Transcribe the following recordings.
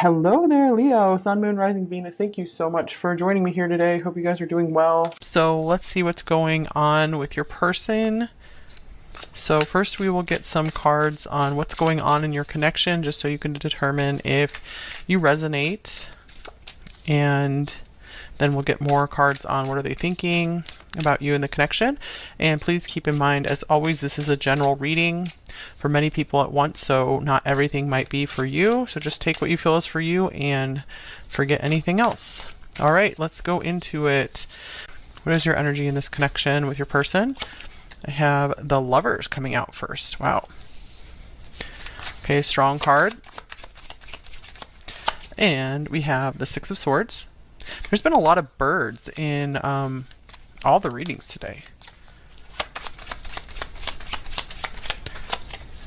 Hello there, Leo, Sun, Moon, Rising, Venus. Thank you so much for joining me here today. Hope you guys are doing well. So let's see what's going on with your person. So first we will get some cards on what's going on in your connection, just so you can determine if you resonate. And then we'll get more cards on what are they thinking about you and the connection. And please keep in mind, as always, this is a general reading for many people at once, so not everything might be for you. So just take what you feel is for you and forget anything else. All right, let's go into it. What is your energy in this connection with your person? I have the Lovers coming out first. Wow. Okay, strong card. And we have the Six of Swords. There's been a lot of birds in all the readings today.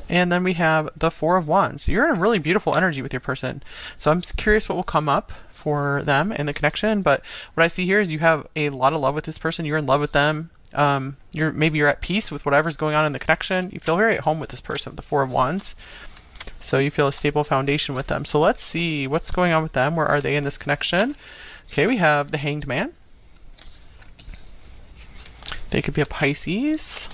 And then we have the Four of Wands. You're in a really beautiful energy with your person. So I'm curious what will come up for them and the connection. But what I see here is you have a lot of love with this person. You're in love with them. Maybe you're at peace with whatever's going on in the connection. You feel very at home with this person, the Four of Wands. So you feel a stable foundation with them. So let's see what's going on with them. Where are they in this connection? Okay, we have the Hanged Man. They could be a Pisces.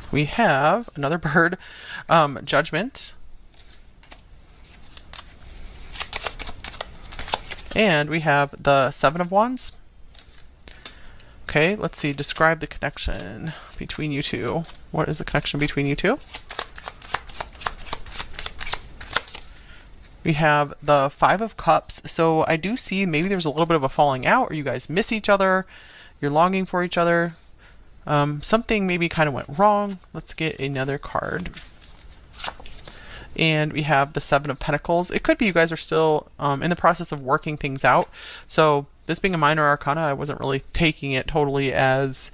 We have another bird, Judgment. And we have the Seven of Wands. Okay, let's see. Describe the connection between you two. What is the connection between you two? We have the Five of Cups. So I do see maybe there's a little bit of a falling out, or you guys miss each other. You're longing for each other. Something maybe kind of went wrong. Let's get another card. And we have the Seven of Pentacles. It could be you guys are still in the process of working things out. So this being a minor arcana, I wasn't really taking it totally as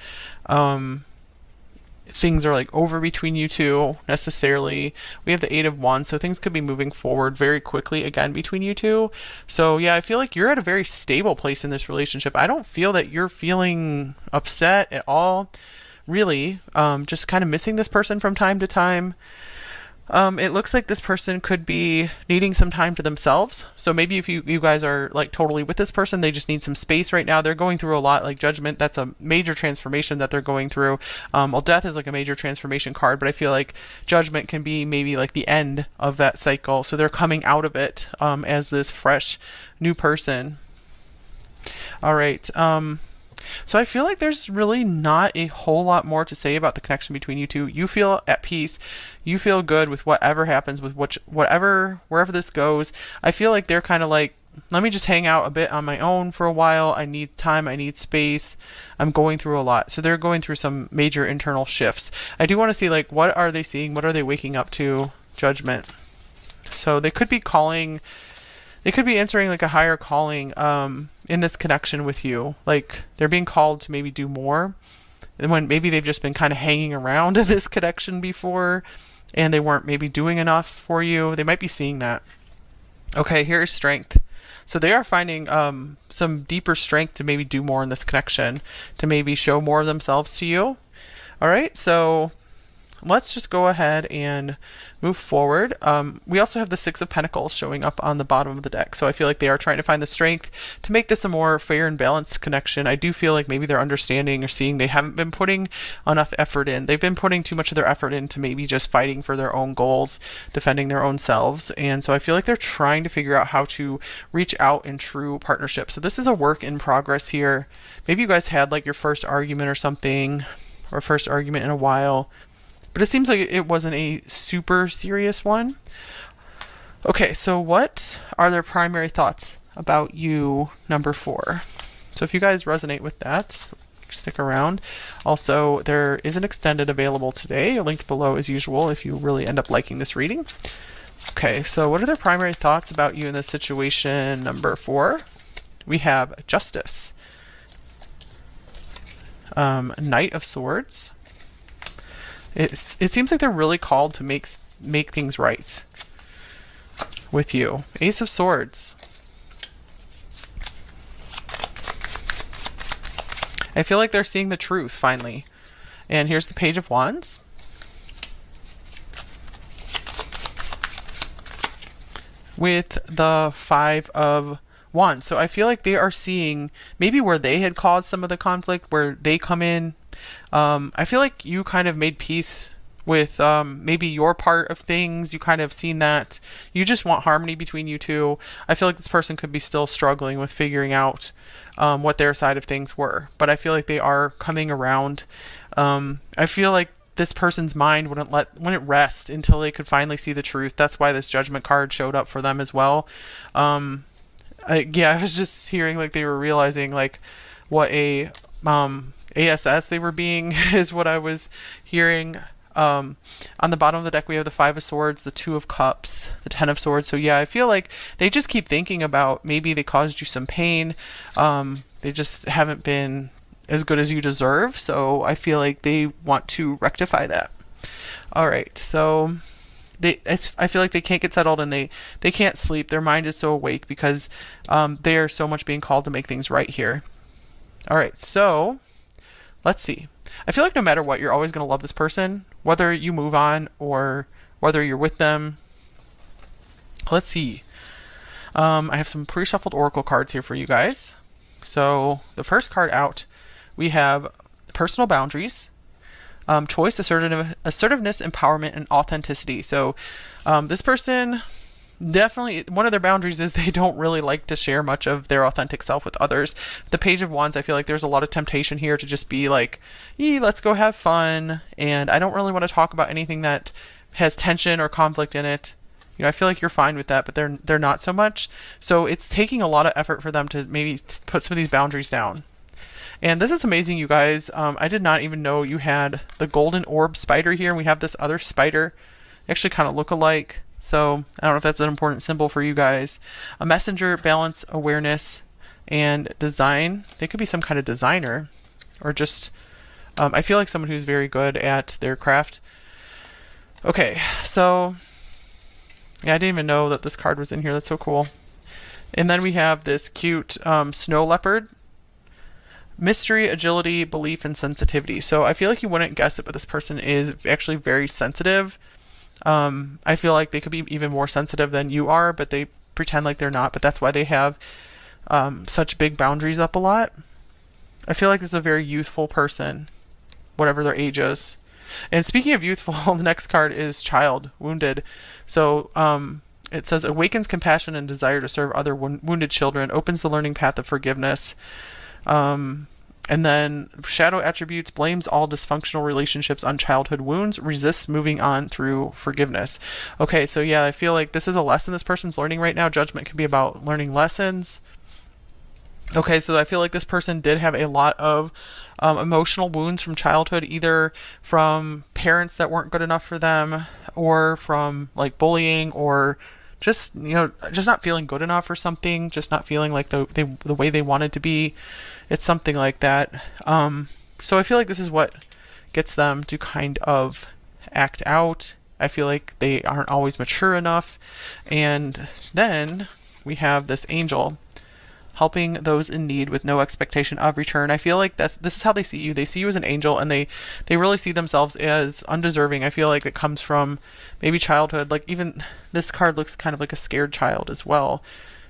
things are like over between you two necessarily. We have the Eight of Wands, so things could be moving forward very quickly again between you two. So yeah, I feel like you're at a very stable place in this relationship. I don't feel that you're feeling upset at all, really. Just kind of missing this person from time to time. It looks like this person could be needing some time to themselves. So maybe if you guys are like totally with this person, they just need some space right now. They're going through a lot, like Judgment. That's a major transformation that they're going through. Well, Death is like a major transformation card, but I feel like Judgment can be maybe like the end of that cycle. So they're coming out of it as this fresh new person. All right. So I feel like there's really not a whole lot more to say about the connection between you two. You feel at peace. You feel good with whatever happens, with wherever this goes. I feel like they're kind of like, let me just hang out a bit on my own for a while. I need time. I need space. I'm going through a lot. So they're going through some major internal shifts. I do want to see, like, what are they seeing? What are they waking up to? Judgment. So they could be calling... They could be answering like a higher calling in this connection with you. Like they're being called to maybe do more. And when maybe they've just been kind of hanging around in this connection before and they weren't maybe doing enough for you. They might be seeing that. Okay, here's strength. So they are finding some deeper strength to maybe do more in this connection, to maybe show more of themselves to you. All right, so let's just go ahead and move forward. We also have the Six of Pentacles showing up on the bottom of the deck. So I feel like they are trying to find the strength to make this a more fair and balanced connection. I do feel like maybe they're understanding or seeing they haven't been putting enough effort in. They've been putting too much of their effort into maybe just fighting for their own goals, defending their own selves. And so I feel like they're trying to figure out how to reach out in true partnership. So this is a work in progress here. Maybe you guys had like your first argument or something, or first argument in a while. But it seems like it wasn't a super serious one. Okay, so what are their primary thoughts about you, number 4? So if you guys resonate with that, stick around. Also, there is an extended available today, linked below as usual if you really end up liking this reading. Okay, so what are their primary thoughts about you in this situation, number 4? We have Justice. Knight of Swords. It seems like they're really called to make things right with you. Ace of Swords. I feel like they're seeing the truth finally. And here's the Page of Wands. with the Five of Wands. So I feel like they are seeing maybe where they had caused some of the conflict, where they come in. I feel like you kind of made peace with maybe your part of things. You kind of seen that. You just want harmony between you two. I feel like this person could be still struggling with figuring out what their side of things were, but I feel like they are coming around. I feel like this person's mind wouldn't rest until they could finally see the truth. That's why this Judgment card showed up for them as well. I was just hearing like they were realizing like what a ASS they were being is what I was hearing. On the bottom of the deck we have the Five of Swords, the Two of Cups, the Ten of Swords. So yeah, I feel like they just keep thinking about maybe they caused you some pain. They just haven't been as good as you deserve. So I feel like they want to rectify that. All right, so I feel like they can't get settled and they can't sleep. Their mind is so awake because they are so much being called to make things right here. All right, so let's see. I feel like no matter what, you're always going to love this person, whether you move on or whether you're with them. Let's see. I have some pre-shuffled oracle cards here for you guys. So the first card out, we have personal boundaries, choice, assertiveness, empowerment, and authenticity. So this person, definitely one of their boundaries is they don't really like to share much of their authentic self with others. The Page of Wands, I feel like there's a lot of temptation here to just be like, let's go have fun, and I don't really want to talk about anything that has tension or conflict in it. I feel like you're fine with that, but they're not so much. So it's taking a lot of effort for them to maybe put some of these boundaries down. And this is amazing, you guys. I did not even know you had the golden orb spider here, and we have this other spider. They actually kind of look alike. So I don't know if that's an important symbol for you guys. A messenger, balance, awareness, and design. They could be some kind of designer, or just, I feel like someone who's very good at their craft. Okay, so yeah, I didn't even know that this card was in here. That's so cool. And then we have this cute snow leopard. Mystery, agility, belief, and sensitivity. So I feel like you wouldn't guess it, but this person is actually very sensitive. I feel like they could be even more sensitive than you are, but they pretend like they're not. But that's why they have such big boundaries up a lot. I feel like this is a very youthful person, whatever their age is. And speaking of youthful, the next card is child, wounded. So it says awakens compassion and desire to serve other wounded children, opens the learning path of forgiveness. And then shadow attributes, blames all dysfunctional relationships on childhood wounds, resists moving on through forgiveness. Okay, so yeah, I feel like this is a lesson this person's learning right now. Judgment can be about learning lessons. Okay, so I feel like this person did have a lot of emotional wounds from childhood, either from parents that weren't good enough for them, or from like bullying, or just just not feeling good enough or something, just not feeling like the way they wanted to be. It's something like that. So I feel like this is what gets them to kind of act out. I feel like they aren't always mature enough. And then we have this angel helping those in need with no expectation of return. I feel like this is how they see you. They see you as an angel, and they really see themselves as undeserving. I feel like it comes from maybe childhood. Like even this card looks kind of like a scared child as well.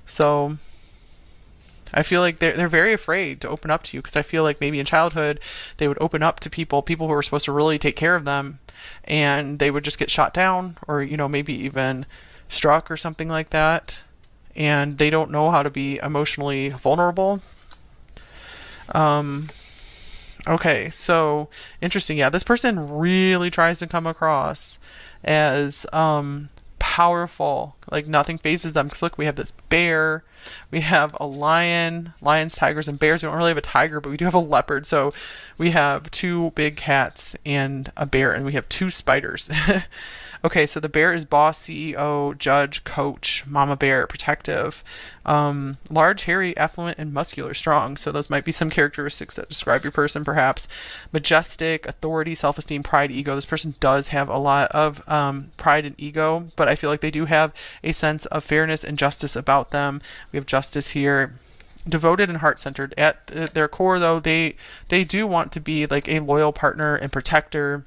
So I feel like they're very afraid to open up to you, because I feel like maybe in childhood they would open up to people who were supposed to really take care of them, and they would just get shot down, or maybe even struck or something like that. And they don't know how to be emotionally vulnerable. Okay, so interesting. Yeah, this person really tries to come across as powerful, like nothing phases them. Because look, we have this bear, we have a lion, lions, tigers, and bears. We don't really have a tiger, but we do have a leopard. So we have two big cats and a bear, and we have two spiders. Okay, so the bear is boss, CEO, judge, coach, mama bear, protective, large, hairy, affluent, and muscular, strong. So those might be some characteristics that describe your person, perhaps. Majestic, authority, self-esteem, pride, ego. This person does have a lot of pride and ego, but I feel like they do have a sense of fairness and justice about them. We have justice here. Devoted and heart-centered. At their core, though, they do want to be like a loyal partner and protector.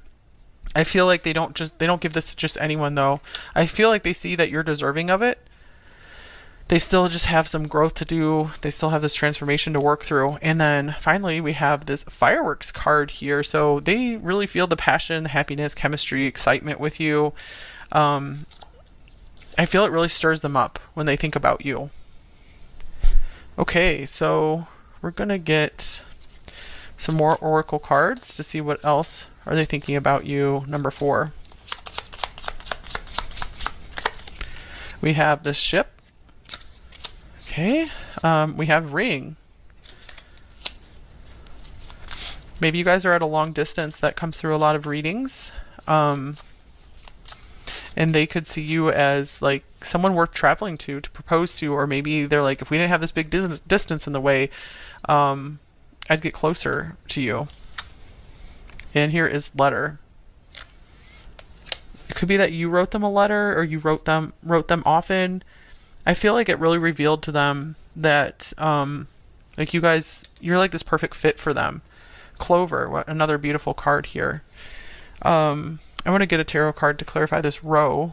I feel like they don't give this to just anyone, though. I feel like they see that you're deserving of it, they still just have some growth to do. They still have this transformation to work through. And then finally, we have this fireworks card here. So they really feel the passion, happiness, chemistry, excitement with you. Um, I feel it really stirs them up when they think about you. Okay, so we're going to get some more oracle cards to see what else are they thinking about you. Number 4. We have the ship. Okay, we have ring. Maybe you guys are at a long distance. That comes through a lot of readings. And they could see you as like someone worth traveling to propose to, or maybe they're like, if we didn't have this big distance in the way, I'd get closer to you. And here is letter. It could be that you wrote them a letter, or you wrote them often. I feel like it really revealed to them that like you guys, you're like this perfect fit for them. Clover, what another beautiful card here. I want to get a tarot card to clarify this row.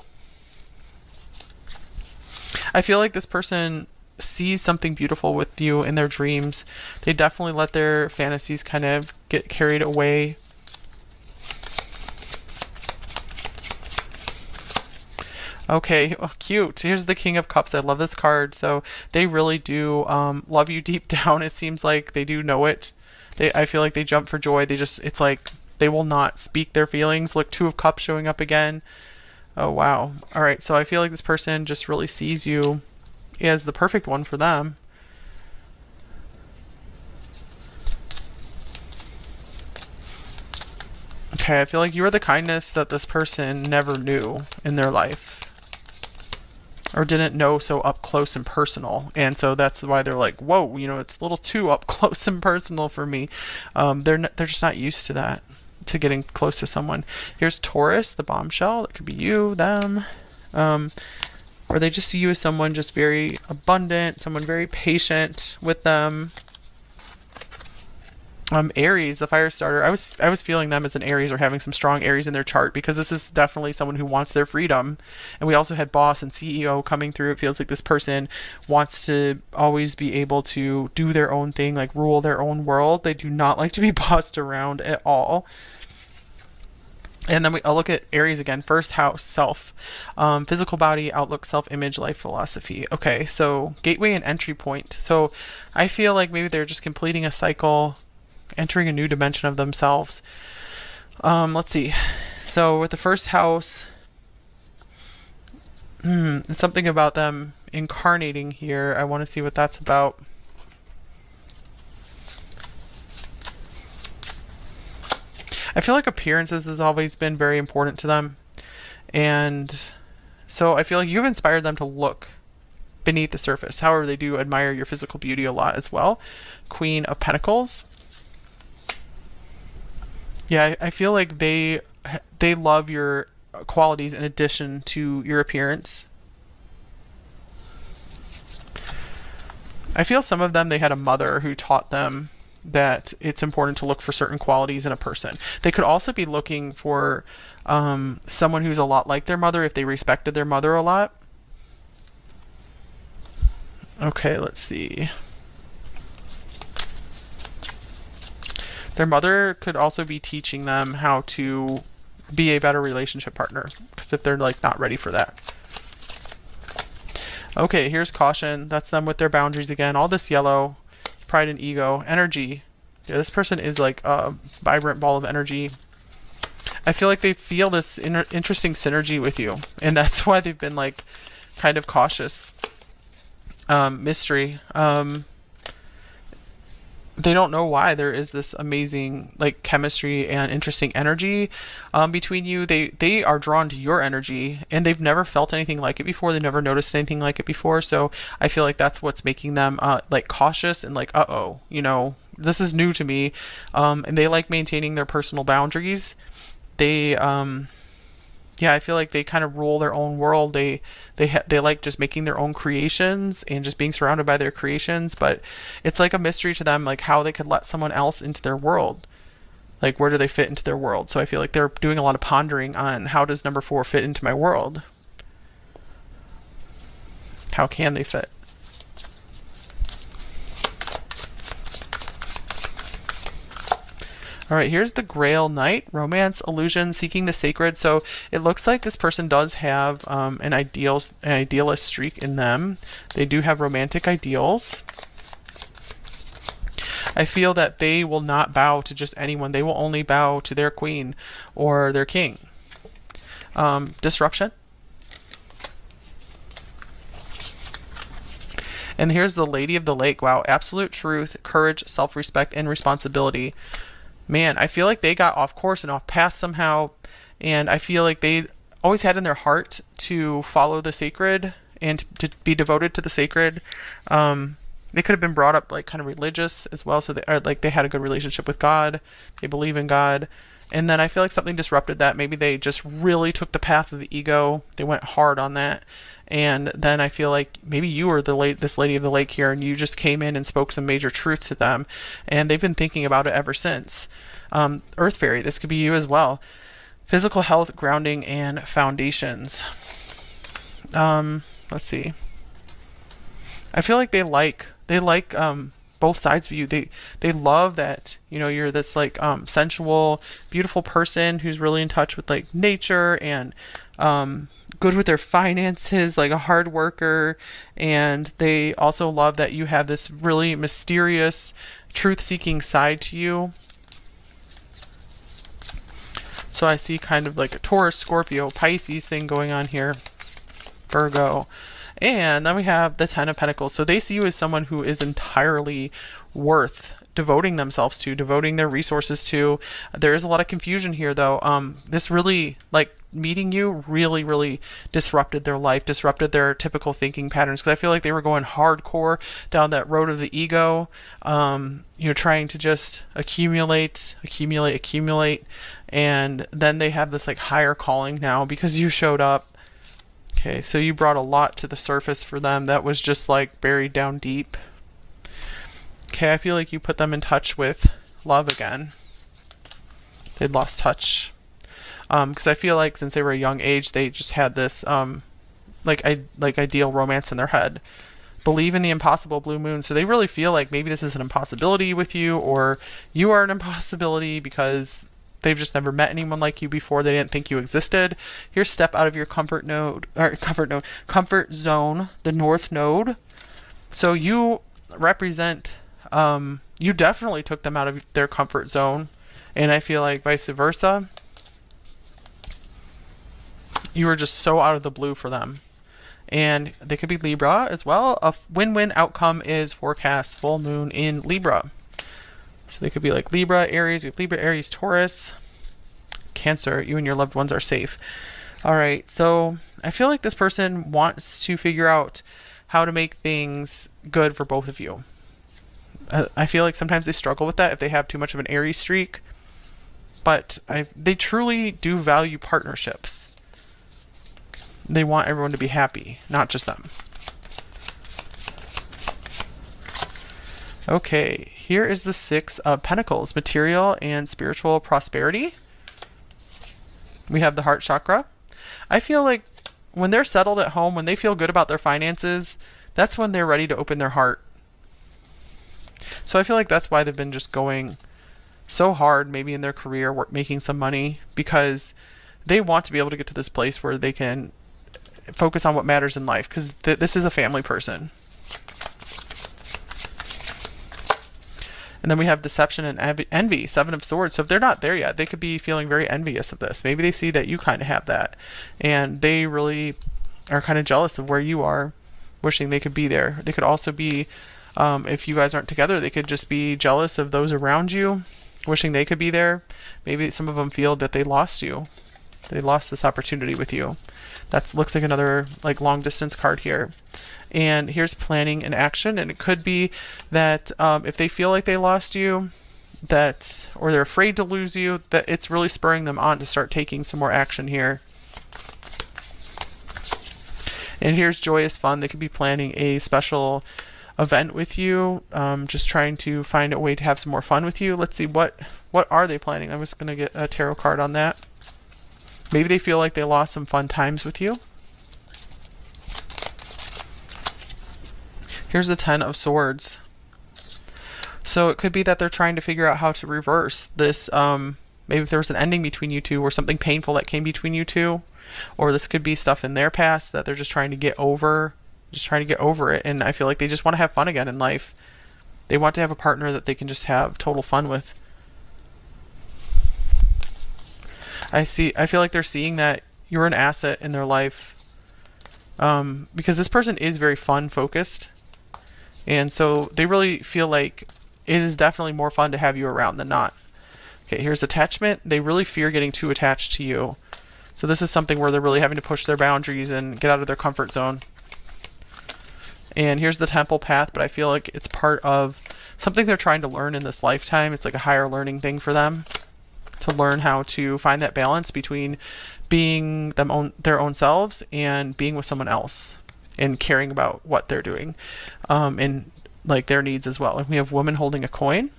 I feel like this person sees something beautiful with you in their dreams. They definitely let their fantasies kind of get carried away. Okay, oh, cute. Here's the King of Cups. I love this card. So they really do love you deep down. It seems like they do know it. I feel like they jump for joy. It's like they will not speak their feelings. Look, 2 of Cups showing up again. Oh, wow. All right, so I feel like this person just really sees you as the perfect one for them. Okay, I feel like you are the kindness that this person never knew in their life, or didn't know so up close and personal. And so that's why they're like, whoa, it's a little too up close and personal for me. They're just not used to that, to getting close to someone. Here's Taurus, the bombshell. That could be you, them. Or they just see you as someone just very abundant, someone very patient with them. Aries, the fire starter. I was feeling them as an Aries, or having some strong Aries in their chart, because this is definitely someone who wants their freedom. And we also had boss and CEO coming through. It feels like this person wants to always be able to do their own thing, like rule their own world. They do not like to be bossed around at all. And then I'll look at Aries again. First house, self, physical body, outlook, self-image, life philosophy. Okay, so gateway and entry point. So I feel like maybe they're just completing a cycle, entering a new dimension of themselves. Let's see. So with the first house, it's something about them incarnating here. I want to see what that's about. I feel like appearances has always been very important to them. And so I feel like you've inspired them to look beneath the surface. However, they do admire your physical beauty a lot as well. Queen of Pentacles. Yeah, I feel like they love your qualities in addition to your appearance. I feel some of them, they had a mother who taught them that it's important to look for certain qualities in a person. They could also be looking for someone who's a lot like their mother, if they respected their mother a lot. Okay, let's see. Their mother could also be teaching them how to be a better relationship partner, because if they're like not ready for that. Okay, here's caution. That's them with their boundaries again. All this yellow, pride and ego, energy. Yeah, this person is like a vibrant ball of energy. I feel like they feel this interesting synergy with you, and that's why they've been like kind of cautious. Mystery. They don't know why there is this amazing like chemistry and interesting energy between you. They are drawn to your energy, and they've never felt anything like it before. They never noticed anything like it before. So I feel like that's what's making them like cautious and like, uh-oh, this is new to me. And they like maintaining their personal boundaries. They yeah, I feel like they kind of rule their own world. They like just making their own creations and just being surrounded by their creations, but it's like a mystery to them, like how they could let someone else into their world. Like, where do they fit into their world? So I feel like they're doing a lot of pondering on, how does number 4 fit into my world? How can they fit? All right, here's the Grail Knight, romance, illusion, seeking the sacred. So it looks like this person does have an idealist streak in them. They do have romantic ideals. I feel that they will not bow to just anyone. They will only bow to their queen or their king. Disruption. And here's the Lady of the Lake. Wow, absolute truth, courage, self-respect, and responsibility. Man, I feel like they got off course and off path somehow. And I feel like they always had in their heart to follow the sacred and to be devoted to the sacred. They could have been brought up like kind of religious as well. So they had a good relationship with God. They believe in God. And then I feel like something disrupted that. Maybe they just really took the path of the ego. They went hard on that. And then I feel like maybe you were this Lady of the Lake here, and you just came in and spoke some major truth to them, and they've been thinking about it ever since. Earth Fairy, this could be you as well. Physical health, grounding, and foundations. Let's see. I feel like they like both sides of you. They love that, you know, you're this like sensual, beautiful person who's really in touch with like nature and good with their finances, like a hard worker. And they also love that you have this really mysterious, truth-seeking side to you. So I see kind of like a Taurus, Scorpio, Pisces thing going on here. Virgo. And then we have the Ten of Pentacles. So they see you as someone who is entirely worth devoting themselves to, devoting their resources to. There is a lot of confusion here, though. This really, like, meeting you really disrupted their life, disrupted their typical thinking patterns, because I feel like they were going hardcore down that road of the ego, you know, trying to just accumulate, and then they have this like higher calling now because you showed up. Okay, so you brought a lot to the surface for them that was just like buried down deep. Okay, I feel like you put them in touch with love again. They'd lost touch. Because I feel like since they were a young age, they just had this like ideal romance in their head. Believe in the impossible, blue moon. So they really feel like maybe this is an impossibility with you, or you are an impossibility because they've just never met anyone like you before. They didn't think you existed. Here's step out of your comfort zone, the North Node. So you represent, you definitely took them out of their comfort zone. And I feel like vice versa. You were just so out of the blue for them. And they could be Libra as well. A win-win outcome is forecast full moon in Libra. So they could be like Libra, Aries. We have Libra, Aries, Taurus, Cancer. You and your loved ones are safe. All right. So I feel like this person wants to figure out how to make things good for both of you. I feel like sometimes they struggle with that if they have too much of an Aries streak. But they truly do value partnerships. They want everyone to be happy, not just them. Okay, here is the Six of Pentacles, material and spiritual prosperity. We have the heart chakra. I feel like when they're settled at home, when they feel good about their finances, that's when they're ready to open their heart. So I feel like that's why they've been just going so hard, maybe in their career, making some money, because they want to be able to get to this place where they can focus on what matters in life, because this is a family person. And then we have deception and envy, Seven of Swords. So if they're not there yet, they could be feeling very envious of this. Maybe they see that you kind of have that, and they really are kind of jealous of where you are, wishing they could be there. They could also be, if you guys aren't together, they could just be jealous of those around you, wishing they could be there. Maybe some of them feel that they lost you. They lost this opportunity with you. That looks like another like long distance card here. And here's planning and action. And it could be that if they feel like they lost you, that, or they're afraid to lose you, that it's really spurring them on to start taking some more action here. And here's joyous fun. They could be planning a special event with you, just trying to find a way to have some more fun with you. Let's see, what are they planning? I'm just going to get a tarot card on that. Maybe they feel like they lost some fun times with you. Here's the Ten of Swords. So it could be that they're trying to figure out how to reverse this. Maybe if there was an ending between you two or something painful that came between you two, or this could be stuff in their past that they're just trying to get over, it. And I feel like they just want to have fun again in life. They want to have a partner that they can just have total fun with. I feel like they're seeing that you're an asset in their life, because this person is very fun focused. And so they really feel like it is definitely more fun to have you around than not. Okay, here's attachment. They really fear getting too attached to you. So this is something where they're really having to push their boundaries and get out of their comfort zone. And here's the temple path, but I feel like it's part of something they're trying to learn in this lifetime. It's like a higher learning thing for them to learn how to find that balance between being their own selves and being with someone else and caring about what they're doing, and like their needs as well. And we have woman holding a coin.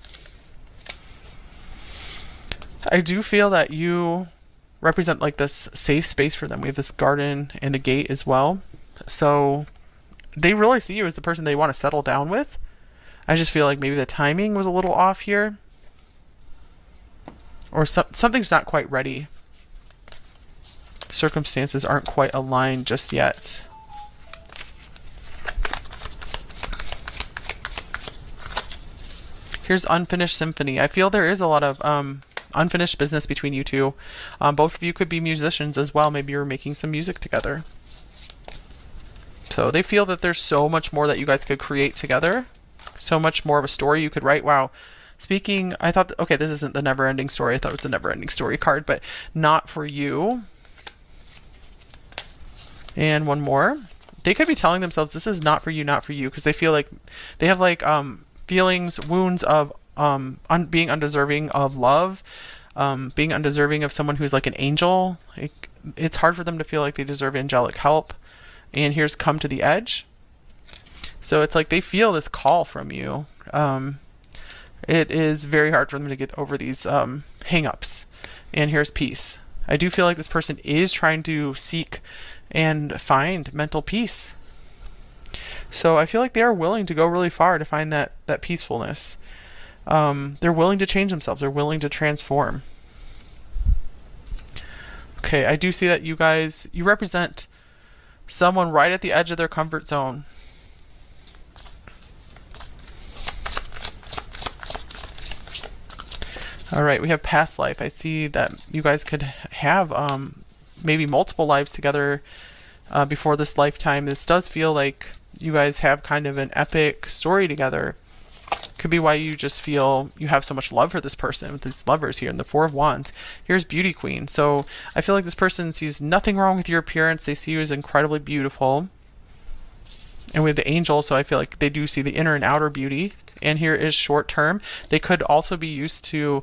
I do feel that you represent like this safe space for them. We have this garden and the gate as well. So they really see you as the person they want to settle down with. I just feel like maybe the timing was a little off here. Or something's not quite ready. Circumstances aren't quite aligned just yet. Here's unfinished symphony. I feel there is a lot of unfinished business between you two. Both of you could be musicians as well. Maybe you're making some music together. So they feel that there's so much more that you guys could create together. So much more of a story you could write. Wow. Speaking, I thought, okay, this isn't the never-ending story. I thought it was the never-ending story card, but not for you. And one more. They could be telling themselves this is not for you, because they feel like they have like feelings, wounds of being undeserving of love, being undeserving of someone who's like an angel. It's hard for them to feel like they deserve angelic help. And here's come to the edge. So it's like they feel this call from you. It is very hard for them to get over these hang-ups. And here's peace. I do feel like this person is trying to seek and find mental peace. So I feel like they are willing to go really far to find that peacefulness. They're willing to change themselves. They're willing to transform. Okay, I do see that you represent someone right at the edge of their comfort zone. All right, we have past life. I see that you guys could have maybe multiple lives together before this lifetime. This does feel like you guys have kind of an epic story together. Could be why you just feel you have so much love for this person with these lovers here in the Four of Wands. Here's Beauty Queen. So I feel like this person sees nothing wrong with your appearance. They see you as incredibly beautiful. And we have the Angel, so I feel like they do see the inner and outer beauty. And here is short term. They could also be used to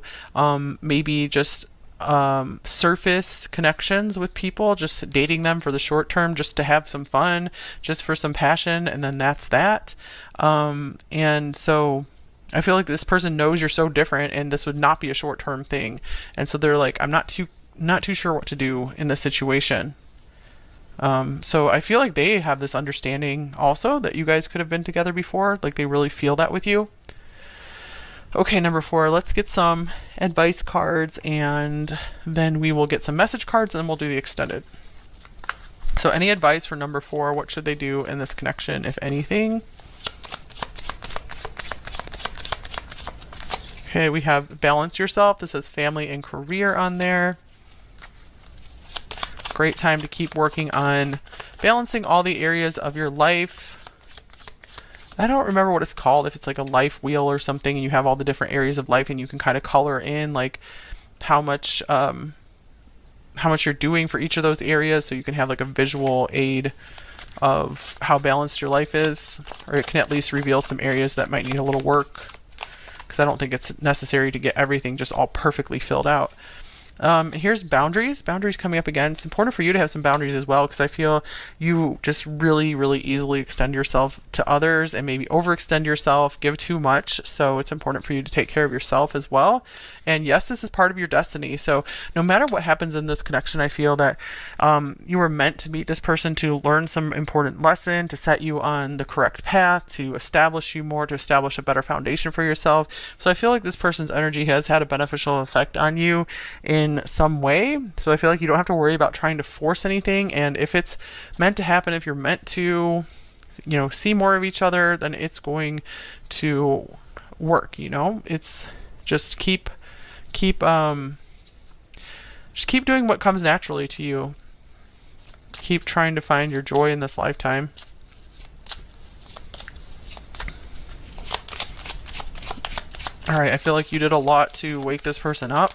maybe just surface connections with people, just dating them for the short term, just to have some fun, just for some passion, and then that's that. And so I feel like this person knows you're so different, and this would not be a short term thing. And so they're like, I'm not too sure what to do in this situation. So I feel like they have this understanding also that you guys could have been together before. Like they really feel that with you. Okay, number 4, let's get some advice cards, and then we will get some message cards, and then we'll do the extended. So any advice for number 4? What should they do in this connection, if anything? Okay, we have balance yourself. This says family and career on there. Great time to keep working on balancing all the areas of your life. I don't remember what it's called, if it's like a life wheel or something, and you have all the different areas of life, and you can kind of color in like how much you're doing for each of those areas, so you can have like a visual aid of how balanced your life is, or it can at least reveal some areas that might need a little work, because I don't think it's necessary to get everything just all perfectly filled out. Here's boundaries. Boundaries coming up again. It's important for you to have some boundaries as well because I feel you just really, really easily extend yourself to others and maybe overextend yourself, give too much. So it's important for you to take care of yourself as well. And yes, this is part of your destiny. So no matter what happens in this connection, I feel that you were meant to meet this person to learn some important lesson, to set you on the correct path, to establish you more, to establish a better foundation for yourself. So I feel like this person's energy has had a beneficial effect on you in some way. So I feel like you don't have to worry about trying to force anything. And if it's meant to happen, if you're meant to, see more of each other, then it's going to work. It's just keep just keep doing what comes naturally to you. Keep trying to find your joy in this lifetime. All right, I feel like you did a lot to wake this person up.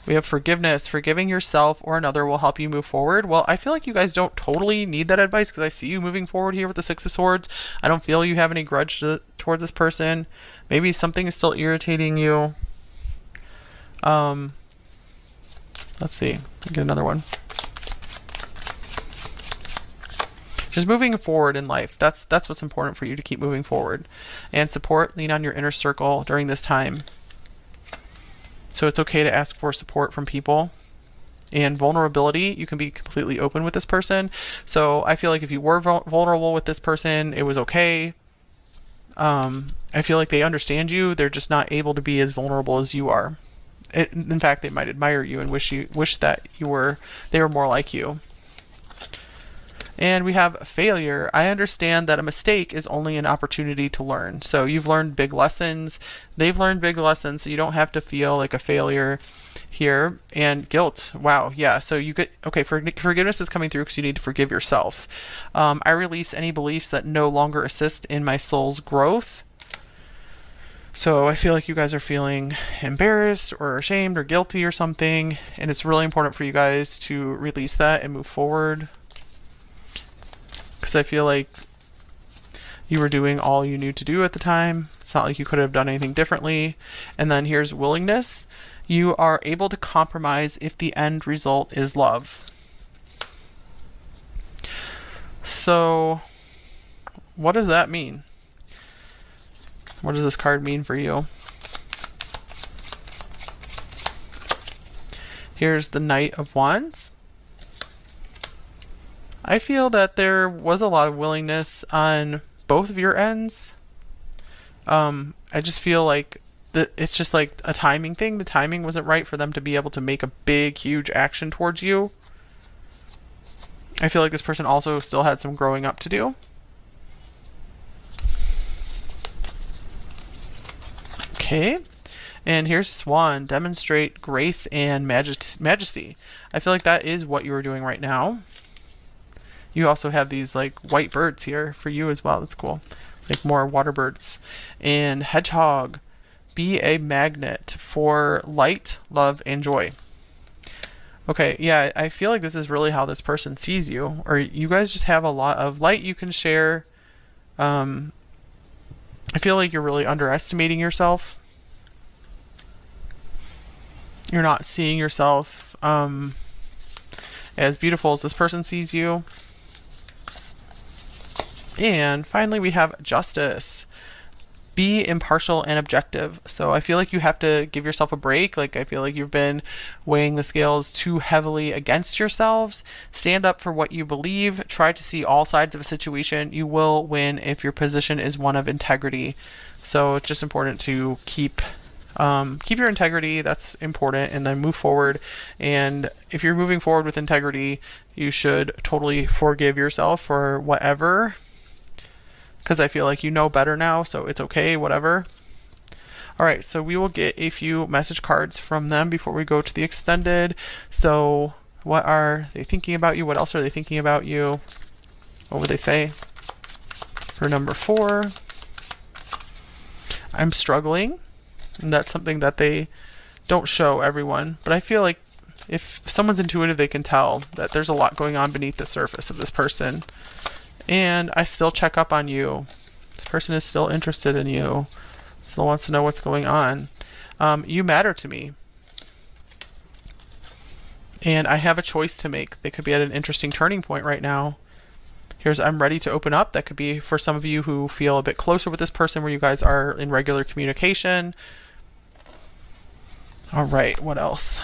We have forgiveness. Forgiving yourself or another will help you move forward. Well, I feel like you guys don't totally need that advice because I see you moving forward here with the Six of Swords. I don't feel you have any grudge toward this person. Maybe something is still irritating you. Let's see. Get another one. Just moving forward in life. That's what's important for you, to keep moving forward. And support, lean on your inner circle during this time. So it's okay to ask for support from people. And vulnerability, you can be completely open with this person. So I feel like if you were vulnerable with this person, it was okay. I feel like they understand you. They're just not able to be as vulnerable as you are. In fact, they might admire you and wish that they were more like you. And we have failure. I understand that a mistake is only an opportunity to learn. So you've learned big lessons. They've learned big lessons. So you don't have to feel like a failure here. And guilt. Wow. Yeah. So forgiveness is coming through because you need to forgive yourself. I release any beliefs that no longer assist in my soul's growth. So I feel like you guys are feeling embarrassed or ashamed or guilty or something. And it's really important for you guys to release that and move forward. Because I feel like you were doing all you knew to do at the time. It's not like you could have done anything differently. And then here's willingness. You are able to compromise if the end result is love. So what does that mean? What does this card mean for you? Here's the Knight of Wands. I feel that there was a lot of willingness on both of your ends. I just feel like it's just like a timing thing. The timing wasn't right for them to be able to make a big, huge action towards you. I feel like this person also still had some growing up to do. Okay. And here's Swan. Demonstrate grace and majesty. I feel like that is what you are doing right now. You also have these like white birds here for you as well. That's cool. Like more water birds. And Hedgehog. Be a magnet for light, love, and joy. Okay, yeah, I feel like this is really how this person sees you. Or you guys just have a lot of light you can share. I feel like you're really underestimating yourself. You're not seeing yourself as beautiful as this person sees you. And finally, we have Justice. Be impartial and objective. So I feel like you have to give yourself a break. Like I feel like you've been weighing the scales too heavily against yourselves. Stand up for what you believe. Try to see all sides of a situation. You will win if your position is one of integrity. So it's just important to keep your integrity. That's important, and then move forward. And if you're moving forward with integrity, you should totally forgive yourself for whatever. Because I feel like you know better now, so it's okay, whatever. Alright, so we will get a few message cards from them before we go to the extended. So, what are they thinking about you? What else are they thinking about you? What would they say? For number 4, I'm struggling. And that's something that they don't show everyone. But I feel like if someone's intuitive, they can tell that there's a lot going on beneath the surface of this person. And I still check up on you. This person is still interested in you. Still wants to know what's going on. You matter to me. And I have a choice to make. They could be at an interesting turning point right now. Here's I'm ready to open up. That could be for some of you who feel a bit closer with this person where you guys are in regular communication. All right, what else?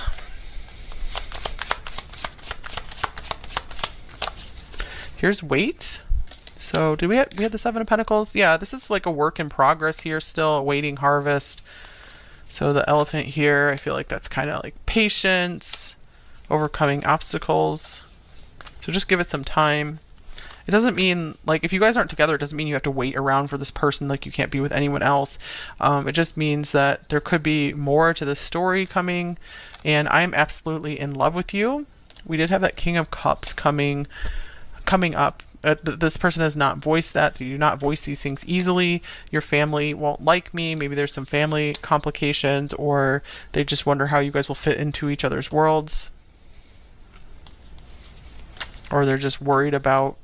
Here's wait. So did we had the Seven of Pentacles? Yeah, this is like a work in progress here, still awaiting harvest. So the elephant here, I feel like that's kind of like patience, overcoming obstacles. So just give it some time. It doesn't mean, like, if you guys aren't together, it doesn't mean you have to wait around for this person, like you can't be with anyone else. It just means that there could be more to the story coming, and I'm absolutely in love with you. We did have that King of Cups coming up. This person has not voiced that. You do not voice these things easily. Your family won't like me. Maybe there's some family complications, or they just wonder how you guys will fit into each other's worlds. Or they're just worried about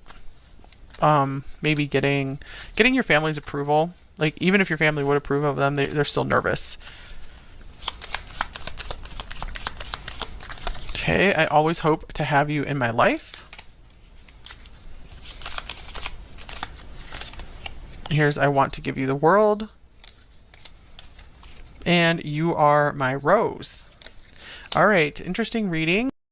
maybe getting your family's approval. Like, even if your family would approve of them, they're still nervous. Okay, I always hope to have you in my life. Here's I want to give you the world. And you are my rose. All right, interesting reading.